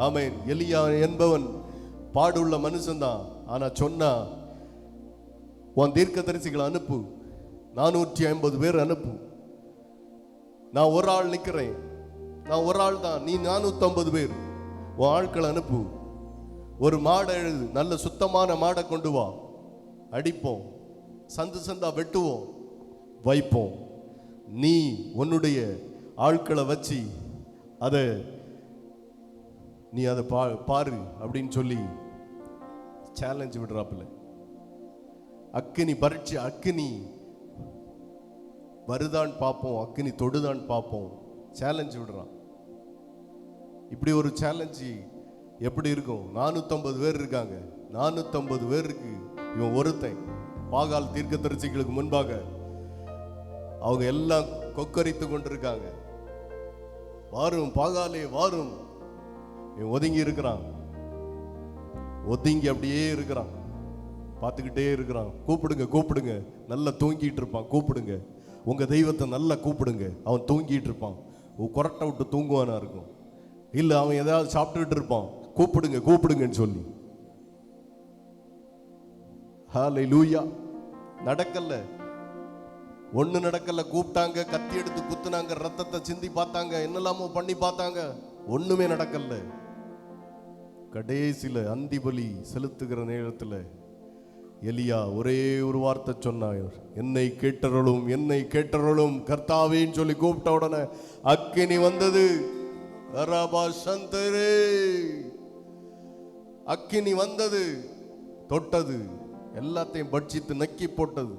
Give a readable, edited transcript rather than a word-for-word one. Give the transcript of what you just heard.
ஆமென். எலியா என்பவன் பாடுள்ள மனுஷன்தான். ஆனா சொன்னா, உன் தீர்க்கதரிசிகளை அனுப்பு, 450 பேர் அனுப்பு. நான் ஒரு ஆள் நிக்கிறேன், நான் ஒரு ஆள் தான், நீ 450 பேர், உன் ஆட்களை அனுப்பு. ஒரு மாடை எழுது, நல்ல சுத்தமான மாடை கொண்டு வா, அடிப்போம், சந்து சந்தா வெட்டுவோம், வைப்போம். நீ உன்னுடைய ஆட்களை வச்சு அதை நீ அதை பாரு அப்படின்னு சொல்லி சேலஞ்ச் விடுறாப்புல. அக்கினி பரீட்சை, அக்கினி வருதான் பார்ப்போம், அக்கினி தொடுதான் பார்ப்போம், சேலஞ்ச் விடுறான். இப்படி ஒரு சேலஞ்சு எப்படி இருக்கும்? 450 பேர் இருக்காங்க, 450 பேருக்கு இவன் ஒருத்தன். பாகால் தீர்க்கதரிசிகளுக்கு முன்பாக அவங்க எல்லாம் கொக்கரித்து கொண்டிருக்காங்க. வாரும் பாகாலே வாரும். இவன் ஒதுங்கி இருக்கிறான், ஒதுங்கி அப்படியே இருக்கிறான், பார்த்துக்கிட்டே இருக்கிறான். கூப்பிடுங்க கூப்பிடுங்க, நல்லா தூங்கிட்டு இருப்பான், கூப்பிடுங்க உங்க தெய்வத்தை நல்லா கூப்பிடுங்க. அவன் தூங்கிட்டு இருப்பான், கொரட்டை விட்டு தூங்குவானா இருக்கும், இல்லை அவன் ஏதாவது சாப்பிட்டுக்கிட்டு இருப்பான், கூப்பிடுங்க கூப்பிடுங்கன்னு சொல்லி. ஹல்லேலூயா. நடக்கல, ஒண்ணு நடக்கல. கூப்பிட்டாங்க, கத்தி எடுத்து குத்துனாங்க, ரத்தத்தை சிந்தி பார்த்தாங்க, என்னெல்லாமோ பண்ணி பார்த்தாங்க, ஒண்ணுமே நடக்கல. கடைசியில அந்தி பலி செலுத்துகிற நேரத்தில் எலியா ஒரே ஒரு வார்த்தை சொன்னார், என்னை கேட்டருளும், என்னை கேட்டருளும் கர்த்தாவேன்னு சொல்லி கூப்பிட்ட உடனே அக்கினி வந்தது. அக்கினி வந்தது, தொட்டது, எல்லாத்தையும் பட்சித்து நக்கி போட்டது.